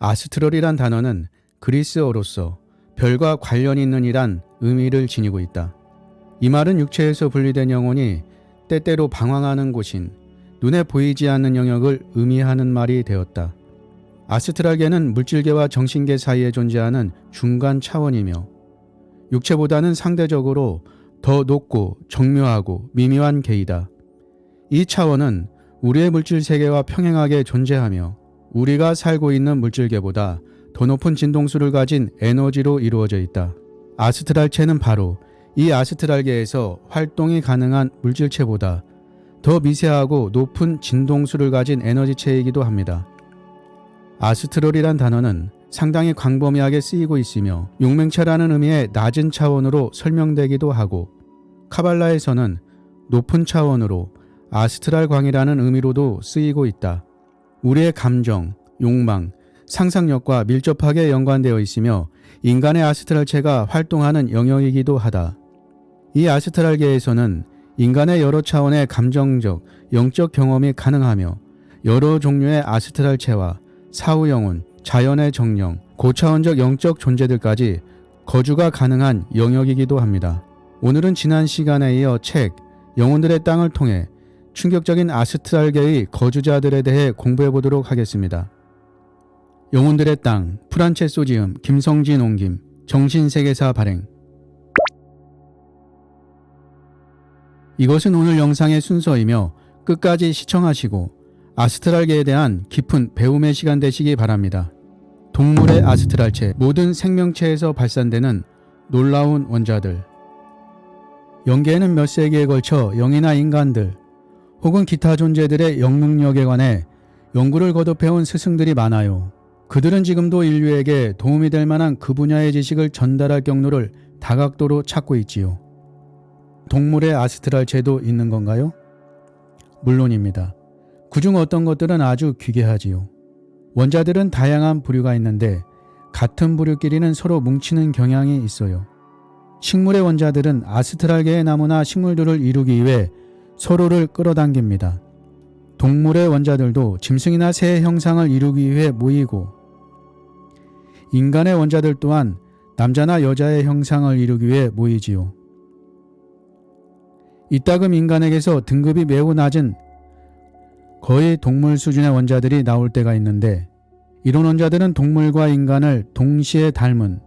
아스트럴이란 단어는 그리스어로서 별과 관련 있는 이란 의미를 지니고 있다. 이 말은 육체에서 분리된 영혼이 때때로 방황하는 곳인 눈에 보이지 않는 영역을 의미하는 말이 되었다. 아스트랄계는 물질계와 정신계 사이에 존재하는 중간 차원이며 육체보다는 상대적으로 더 높고 정묘하고 미묘한 계이다. 이 차원은 우리의 물질 세계와 평행하게 존재하며 우리가 살고 있는 물질계보다 더 높은 진동수를 가진 에너지로 이루어져 있다. 아스트랄체는 바로 이 아스트랄계에서 활동이 가능한 물질체보다 더 미세하고 높은 진동수를 가진 에너지체이기도 합니다. 아스트럴이란 단어는 상당히 광범위하게 쓰이고 있으며 용맹체라는 의미의 낮은 차원으로 설명되기도 하고 카발라에서는 높은 차원으로 아스트랄광이라는 의미로도 쓰이고 있다. 우리의 감정, 욕망, 상상력과 밀접하게 연관되어 있으며 인간의 아스트랄체가 활동하는 영역이기도 하다. 이 아스트랄계에서는 인간의 여러 차원의 감정적, 영적 경험이 가능하며 여러 종류의 아스트랄체와 사후영혼, 자연의 정령, 고차원적 영적 존재들까지 거주가 가능한 영역이기도 합니다. 오늘은 지난 시간에 이어 책 영혼들의 땅을 통해 충격적인 아스트랄계의 거주자들에 대해 공부해 보도록 하겠습니다. 영혼들의 땅, 프란체소 지음, 김성진 옹김, 정신세계사 발행. 이것은 오늘 영상의 순서이며 끝까지 시청하시고 아스트랄계에 대한 깊은 배움의 시간 되시기 바랍니다. 동물의 아스트랄체, 모든 생명체에서 발산되는 놀라운 원자들. 영계에는 몇 세기에 걸쳐 영이나 인간들 혹은 기타 존재들의 영능력에 관해 연구를 거듭해온 스승들이 많아요. 그들은 지금도 인류에게 도움이 될 만한 그 분야의 지식을 전달할 경로를 다각도로 찾고 있지요. 동물의 아스트랄체도 있는 건가요? 물론입니다. 그중 어떤 것들은 아주 귀괴하지요. 원자들은 다양한 부류가 있는데 같은 부류끼리는 서로 뭉치는 경향이 있어요. 식물의 원자들은 아스트랄계의 나무나 식물들을 이루기 위해 서로를 끌어당깁니다. 동물의 원자들도 짐승이나 새의 형상을 이루기 위해 모이고 인간의 원자들 또한 남자나 여자의 형상을 이루기 위해 모이지요. 이따금 인간에게서 등급이 매우 낮은 거의 동물 수준의 원자들이 나올 때가 있는데 이런 원자들은 동물과 인간을 동시에 닮은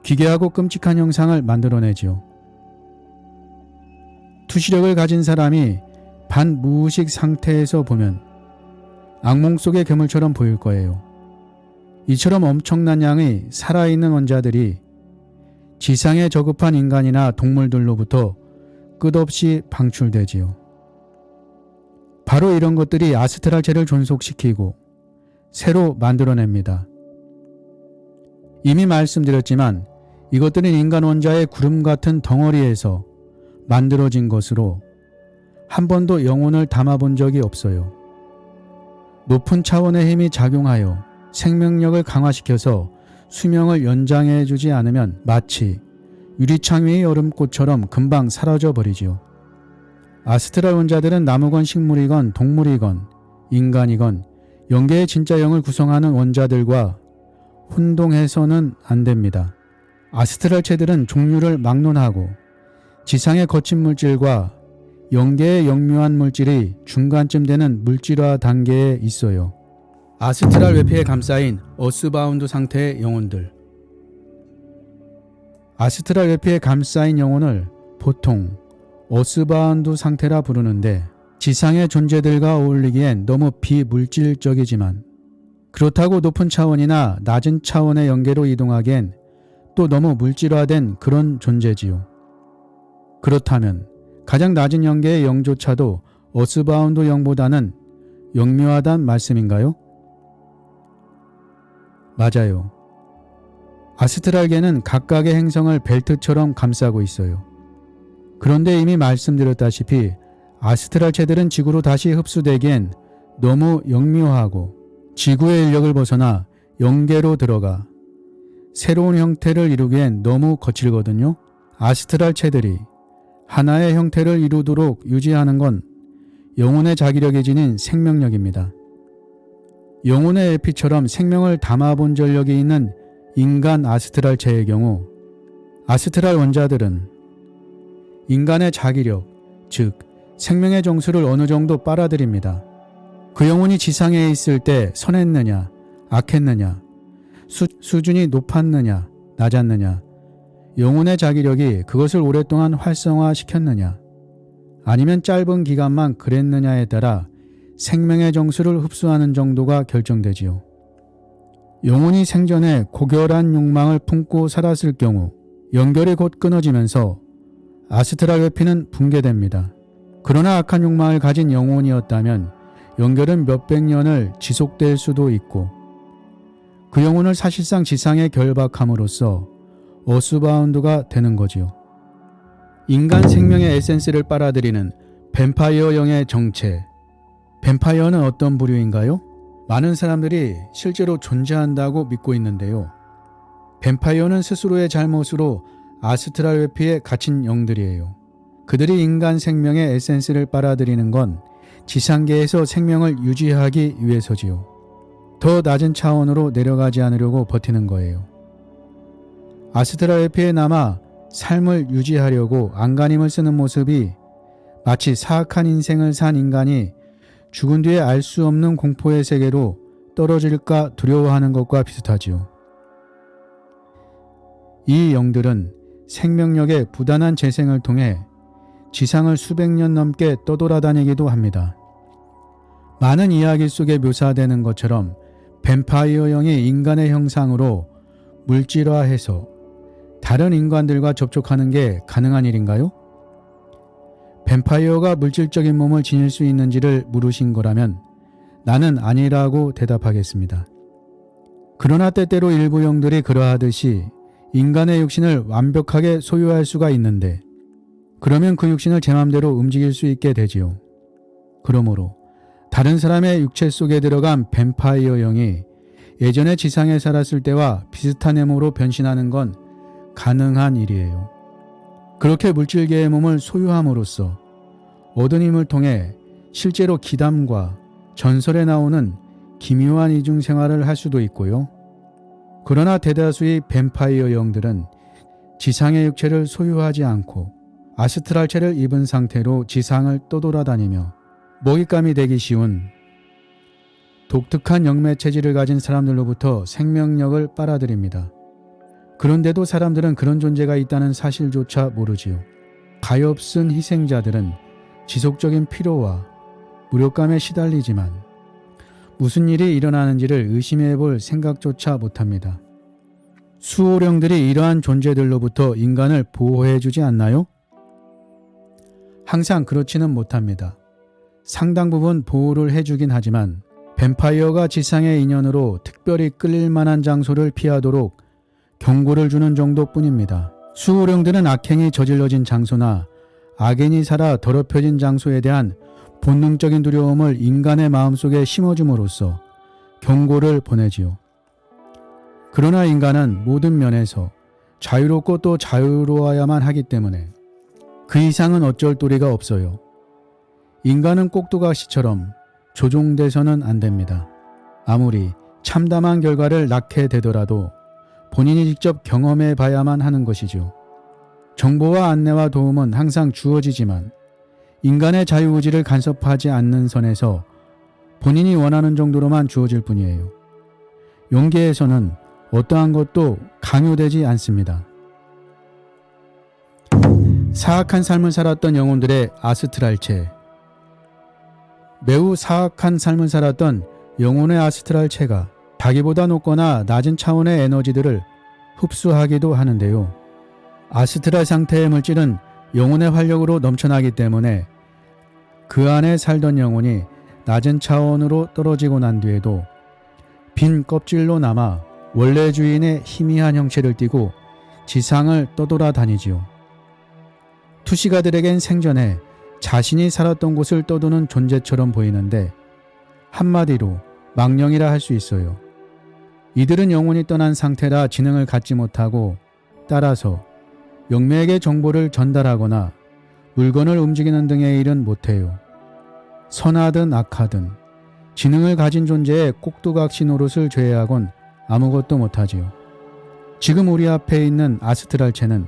기괴하고 끔찍한 형상을 만들어내지요. 투시력을 가진 사람이 반무의식 상태에서 보면 악몽 속의 괴물처럼 보일 거예요. 이처럼 엄청난 양의 살아있는 원자들이 지상에 저급한 인간이나 동물들로부터 끝없이 방출되지요. 바로 이런 것들이 아스트랄체를 존속시키고 새로 만들어냅니다. 이미 말씀드렸지만 이것들은 인간 원자의 구름 같은 덩어리에서 만들어진 것으로 한 번도 영혼을 담아본 적이 없어요. 높은 차원의 힘이 작용하여 생명력을 강화시켜서 수명을 연장해 주지 않으면 마치 유리창 위의 여름꽃처럼 금방 사라져 버리지요. 아스트랄 원자들은 나무건 식물이건 동물이건 인간이건 영계의 진짜 영을 구성하는 원자들과 혼동해서는 안 됩니다. 아스트랄체들은 종류를 막론하고 지상의 거친 물질과 영계의 영묘한 물질이 중간쯤 되는 물질화 단계에 있어요. 아스트랄 외피에 감싸인 어스바운드 상태의 영혼들. 아스트랄 외피에 감싸인 영혼을 보통 어스바운드 상태라 부르는데 지상의 존재들과 어울리기엔 너무 비물질적이지만 그렇다고 높은 차원이나 낮은 차원의 영계로 이동하기엔 또 너무 물질화된 그런 존재지요. 그렇다면 가장 낮은 영계의 영조차도 어스바운드 영보다는 영묘하단 말씀인가요? 맞아요. 아스트랄계는 각각의 행성을 벨트처럼 감싸고 있어요. 그런데 이미 말씀드렸다시피 아스트랄체들은 지구로 다시 흡수되기엔 너무 영묘하고 지구의 인력을 벗어나 영계로 들어가 새로운 형태를 이루기엔 너무 거칠거든요. 아스트랄체들이 하나의 형태를 이루도록 유지하는 건 영혼의 자기력이 지닌 생명력입니다. 영혼의 LP처럼 생명을 담아본 전력이 있는 인간 아스트랄체의 경우 아스트랄 원자들은 인간의 자기력, 즉 생명의 정수를 어느 정도 빨아들입니다. 그 영혼이 지상에 있을 때 선했느냐, 악했느냐, 수준이 높았느냐, 낮았느냐, 영혼의 자기력이 그것을 오랫동안 활성화시켰느냐, 아니면 짧은 기간만 그랬느냐에 따라 생명의 정수를 흡수하는 정도가 결정되지요. 영혼이 생전에 고결한 욕망을 품고 살았을 경우 연결이 곧 끊어지면서 아스트랄 회피는 붕괴됩니다. 그러나 악한 욕망을 가진 영혼이었다면 연결은 몇백 년을 지속될 수도 있고 그 영혼을 사실상 지상에 결박함으로써 어스바운드가 되는 거지요. 인간 생명의 에센스를 빨아들이는 뱀파이어형의 정체. 뱀파이어는 어떤 부류인가요? 많은 사람들이 실제로 존재한다고 믿고 있는데요. 뱀파이어는 스스로의 잘못으로 아스트랄 회피에 갇힌 영들이에요. 그들이 인간 생명의 에센스를 빨아들이는 건 지상계에서 생명을 유지하기 위해서지요. 더 낮은 차원으로 내려가지 않으려고 버티는 거예요. 아스트랄 회피에 남아 삶을 유지하려고 안간힘을 쓰는 모습이 마치 사악한 인생을 산 인간이 죽은 뒤에 알 수 없는 공포의 세계로 떨어질까 두려워하는 것과 비슷하지요. 이 영들은 생명력의 부단한 재생을 통해 지상을 수백 년 넘게 떠돌아다니기도 합니다. 많은 이야기 속에 묘사되는 것처럼 뱀파이어형이 인간의 형상으로 물질화해서 다른 인간들과 접촉하는 게 가능한 일인가요? 뱀파이어가 물질적인 몸을 지닐 수 있는지를 물으신 거라면 나는 아니라고 대답하겠습니다. 그러나 때때로 일부 영들이 그러하듯이 인간의 육신을 완벽하게 소유할 수가 있는데 그러면 그 육신을 제 맘대로 움직일 수 있게 되지요. 그러므로 다른 사람의 육체 속에 들어간 뱀파이어 영이 예전에 지상에 살았을 때와 비슷한 외모로 변신하는 건 가능한 일이에요. 그렇게 물질계의 몸을 소유함으로써 얻은 힘을 통해 실제로 기담과 전설에 나오는 기묘한 이중 생활을 할 수도 있고요. 그러나 대다수의 뱀파이어 영들은 지상의 육체를 소유하지 않고 아스트랄체를 입은 상태로 지상을 떠돌아다니며 먹잇감이 되기 쉬운 독특한 영매 체질을 가진 사람들로부터 생명력을 빨아들입니다. 그런데도 사람들은 그런 존재가 있다는 사실조차 모르지요. 가엾은 희생자들은 지속적인 피로와 무력감에 시달리지만 무슨 일이 일어나는지를 의심해 볼 생각조차 못합니다. 수호령들이 이러한 존재들로부터 인간을 보호해 주지 않나요? 항상 그렇지는 못합니다. 상당 부분 보호를 해주긴 하지만 뱀파이어가 지상의 인연으로 특별히 끌릴 만한 장소를 피하도록 경고를 주는 정도뿐입니다. 수호령들은 악행이 저질러진 장소나 악인이 살아 더럽혀진 장소에 대한 본능적인 두려움을 인간의 마음속에 심어줌으로써 경고를 보내지요. 그러나 인간은 모든 면에서 자유롭고 또 자유로워야만 하기 때문에 그 이상은 어쩔 도리가 없어요. 인간은 꼭두각시처럼 조종돼서는 안 됩니다. 아무리 참담한 결과를 낳게 되더라도 본인이 직접 경험해 봐야만 하는 것이죠. 정보와 안내와 도움은 항상 주어지지만 인간의 자유의지를 간섭하지 않는 선에서 본인이 원하는 정도로만 주어질 뿐이에요. 용계에서는 어떠한 것도 강요되지 않습니다. 사악한 삶을 살았던 영혼들의 아스트랄체. 매우 사악한 삶을 살았던 영혼의 아스트랄체가 자기보다 높거나 낮은 차원의 에너지들을 흡수하기도 하는데요. 아스트랄 상태의 물질은 영혼의 활력으로 넘쳐나기 때문에 그 안에 살던 영혼이 낮은 차원으로 떨어지고 난 뒤에도 빈 껍질로 남아 원래 주인의 희미한 형체를 띠고 지상을 떠돌아다니지요. 투시가들에겐 생전에 자신이 살았던 곳을 떠도는 존재처럼 보이는데 한마디로 망령이라 할 수 있어요. 이들은 영혼이 떠난 상태라 지능을 갖지 못하고 따라서 영매에게 정보를 전달하거나 물건을 움직이는 등의 일은 못해요. 선하든 악하든 지능을 가진 존재의 꼭두각시 노릇을 제외하곤 아무것도 못하지요. 지금 우리 앞에 있는 아스트랄체는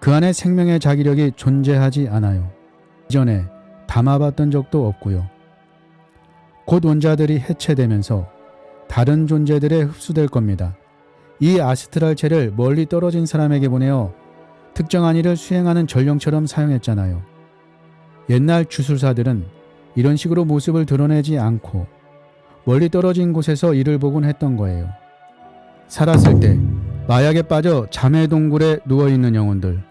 그 안에 생명의 자기력이 존재하지 않아요. 이전에 담아봤던 적도 없고요. 곧 원자들이 해체되면서 다른 존재들에 흡수될 겁니다. 이 아스트랄체를 멀리 떨어진 사람에게 보내어 특정한 일을 수행하는 전령처럼 사용했잖아요. 옛날 주술사들은 이런 식으로 모습을 드러내지 않고 멀리 떨어진 곳에서 일을 보곤 했던 거예요. 살았을 때 마약에 빠져 잠의 동굴에 누워있는 영혼들,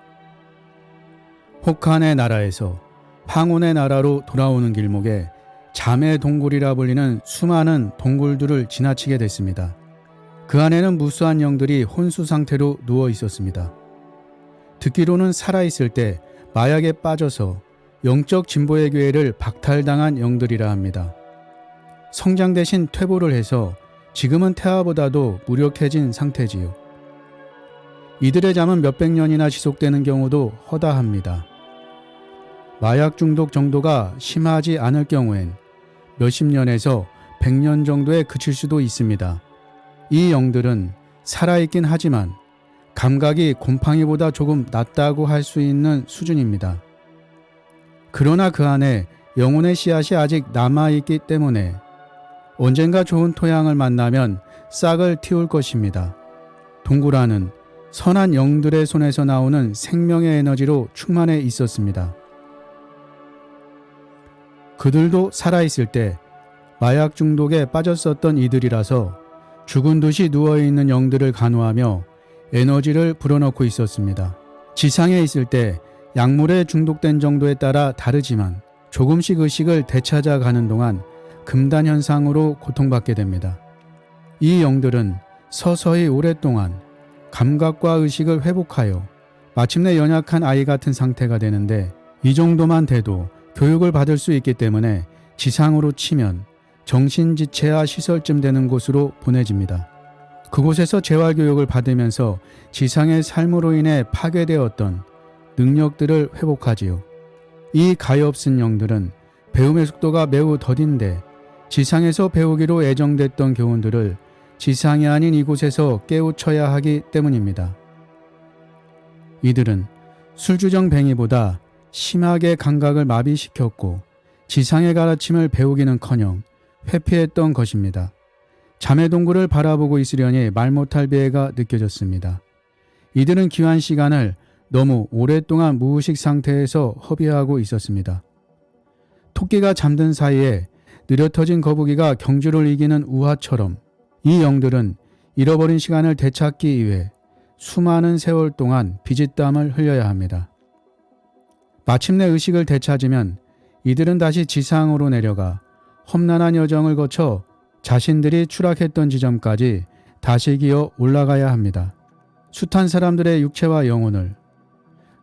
혹한의 나라에서 황혼의 나라로 돌아오는 길목에 잠의 동굴이라 불리는 수많은 동굴들을 지나치게 됐습니다. 그 안에는 무수한 영들이 혼수 상태로 누워 있었습니다. 듣기로는 살아있을 때 마약에 빠져서 영적 진보의 기회를 박탈당한 영들이라 합니다. 성장 대신 퇴보를 해서 지금은 태아보다도 무력해진 상태지요. 이들의 잠은 몇백 년이나 지속되는 경우도 허다합니다. 마약 중독 정도가 심하지 않을 경우엔 몇십 년에서 100년 정도에 그칠 수도 있습니다. 이 영들은 살아있긴 하지만 감각이 곰팡이보다 조금 낫다고 할 수 있는 수준입니다. 그러나 그 안에 영혼의 씨앗이 아직 남아있기 때문에 언젠가 좋은 토양을 만나면 싹을 틔울 것입니다. 동굴 안은 선한 영들의 손에서 나오는 생명의 에너지로 충만해 있었습니다. 그들도 살아있을 때 마약 중독에 빠졌었던 이들이라서 죽은 듯이 누워있는 영들을 간호하며 에너지를 불어넣고 있었습니다. 지상에 있을 때 약물에 중독된 정도에 따라 다르지만 조금씩 의식을 되찾아가는 동안 금단 현상으로 고통받게 됩니다. 이 영들은 서서히 오랫동안 감각과 의식을 회복하여 마침내 연약한 아이 같은 상태가 되는데, 이 정도만 돼도 교육을 받을 수 있기 때문에 지상으로 치면 정신지체화 시설쯤 되는 곳으로 보내집니다. 그곳에서 재활교육을 받으면서 지상의 삶으로 인해 파괴되었던 능력들을 회복하지요. 이 가엾은 영들은 배움의 속도가 매우 더딘데 지상에서 배우기로 예정됐던 교훈들을 지상이 아닌 이곳에서 깨우쳐야 하기 때문입니다. 이들은 술주정뱅이보다 심하게 감각을 마비시켰고 지상의 가르침을 배우기는커녕 회피했던 것입니다. 잠의 동굴을 바라보고 있으려니 말 못할 배가 느껴졌습니다. 이들은 귀한 시간을 너무 오랫동안 무의식 상태에서 허비하고 있었습니다. 토끼가 잠든 사이에 느려터진 거북이가 경주를 이기는 우화처럼 이 영들은 잃어버린 시간을 되찾기 위해 수많은 세월 동안 비짓땀을 흘려야 합니다. 마침내 의식을 되찾으면 이들은 다시 지상으로 내려가 험난한 여정을 거쳐 자신들이 추락했던 지점까지 다시 기어 올라가야 합니다. 숱한 사람들의 육체와 영혼을,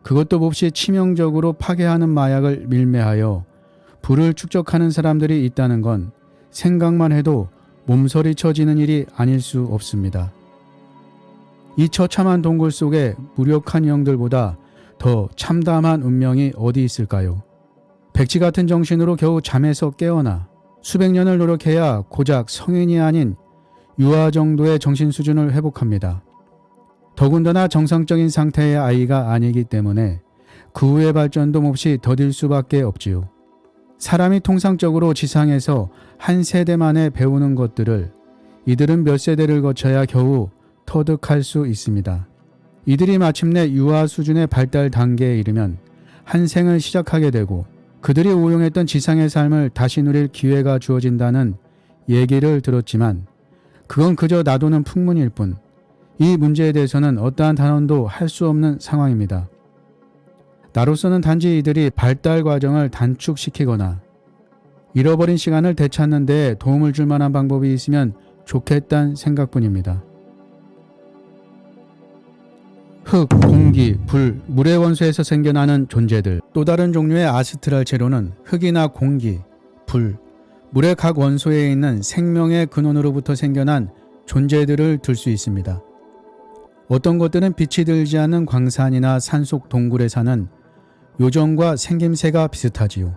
그것도 몹시 치명적으로 파괴하는 마약을 밀매하여 불을 축적하는 사람들이 있다는 건 생각만 해도 몸서리쳐지는 일이 아닐 수 없습니다. 이 처참한 동굴 속에 무력한 영들보다 더 참담한 운명이 어디 있을까요? 백지 같은 정신으로 겨우 잠에서 깨어나 수백 년을 노력해야 고작 성인이 아닌 유아 정도의 정신 수준을 회복합니다. 더군다나 정상적인 상태의 아이가 아니기 때문에 그 후의 발전도 몹시 더딜 수밖에 없지요. 사람이 통상적으로 지상에서 한 세대 만에 배우는 것들을 이들은 몇 세대를 거쳐야 겨우 터득할 수 있습니다. 이들이 마침내 유아 수준의 발달 단계에 이르면 한 생을 시작하게 되고 그들이 오용했던 지상의 삶을 다시 누릴 기회가 주어진다는 얘기를 들었지만 그건 그저 나도는 풍문일 뿐, 이 문제에 대해서는 어떠한 단언도 할 수 없는 상황입니다. 나로서는 단지 이들이 발달 과정을 단축시키거나 잃어버린 시간을 되찾는 데 도움을 줄 만한 방법이 있으면 좋겠다는 생각뿐입니다. 흙, 공기, 불, 물의 원소에서 생겨나는 존재들, 또 다른 종류의 아스트랄 체로는 흙이나 공기, 불, 물의 각 원소에 있는 생명의 근원으로부터 생겨난 존재들을 들 수 있습니다. 어떤 것들은 빛이 들지 않는 광산이나 산속 동굴에 사는 요정과 생김새가 비슷하지요.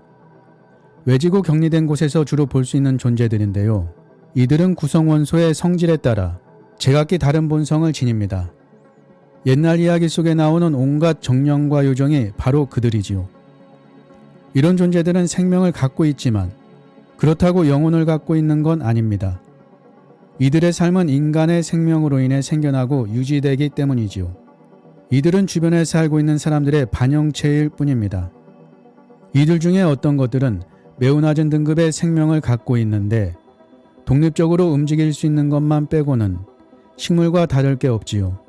외지고 격리된 곳에서 주로 볼 수 있는 존재들인데요. 이들은 구성원소의 성질에 따라 제각기 다른 본성을 지닙니다. 옛날 이야기 속에 나오는 온갖 정령과 요정이 바로 그들이지요. 이런 존재들은 생명을 갖고 있지만 그렇다고 영혼을 갖고 있는 건 아닙니다. 이들의 삶은 인간의 생명으로 인해 생겨나고 유지되기 때문이지요. 이들은 주변에 살고 있는 사람들의 반영체일 뿐입니다. 이들 중에 어떤 것들은 매우 낮은 등급의 생명을 갖고 있는데 독립적으로 움직일 수 있는 것만 빼고는 식물과 다를 게 없지요.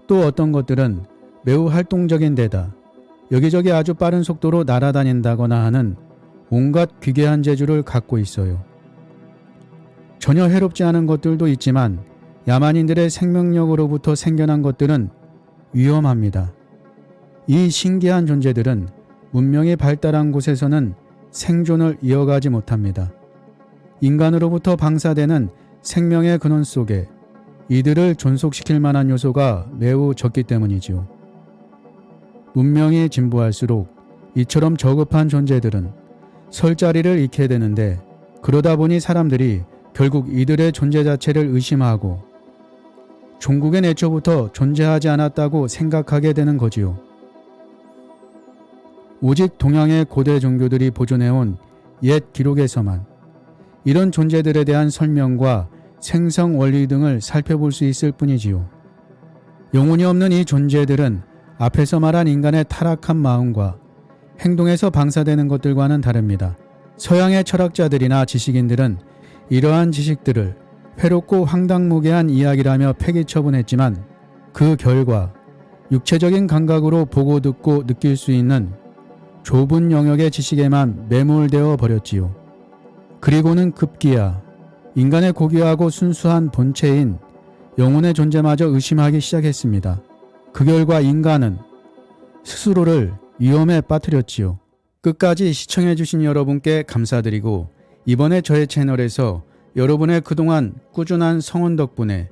또 어떤 것들은 매우 활동적인 데다 여기저기 아주 빠른 속도로 날아다닌다거나 하는 온갖 기괴한 재주를 갖고 있어요. 전혀 해롭지 않은 것들도 있지만 야만인들의 생명력으로부터 생겨난 것들은 위험합니다. 이 신기한 존재들은 문명이 발달한 곳에서는 생존을 이어가지 못합니다. 인간으로부터 방사되는 생명의 근원 속에 이들을 존속시킬 만한 요소가 매우 적기 때문이지요. 문명이 진보할수록 이처럼 저급한 존재들은 설 자리를 잃게 되는데 그러다 보니 사람들이 결국 이들의 존재 자체를 의심하고 종국엔 애초부터 존재하지 않았다고 생각하게 되는 거지요. 오직 동양의 고대 종교들이 보존해온 옛 기록에서만 이런 존재들에 대한 설명과 생성 원리 등을 살펴볼 수 있을 뿐이지요. 영혼이 없는 이 존재들은 앞에서 말한 인간의 타락한 마음과 행동에서 방사되는 것들과는 다릅니다. 서양의 철학자들이나 지식인들은 이러한 지식들을 회롭고 황당무계한 이야기라며 폐기 처분했지만 그 결과 육체적인 감각으로 보고 듣고 느낄 수 있는 좁은 영역의 지식에만 매몰되어 버렸지요. 그리고는 급기야 인간의 고귀하고 순수한 본체인 영혼의 존재마저 의심하기 시작했습니다. 그 결과 인간은 스스로를 위험에 빠뜨렸지요. 끝까지 시청해주신 여러분께 감사드리고 이번에 저의 채널에서 여러분의 그동안 꾸준한 성원 덕분에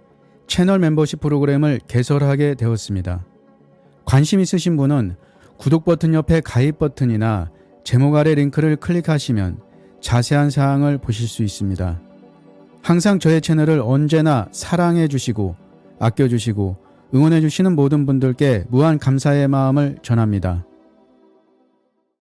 채널 멤버십 프로그램을 개설하게 되었습니다. 관심 있으신 분은 구독 버튼 옆에 가입 버튼이나 제목 아래 링크를 클릭하시면 자세한 사항을 보실 수 있습니다. 항상 저의 채널을 언제나 사랑해 주시고 아껴 주시고 응원해 주시는 모든 분들께 무한 감사의 마음을 전합니다.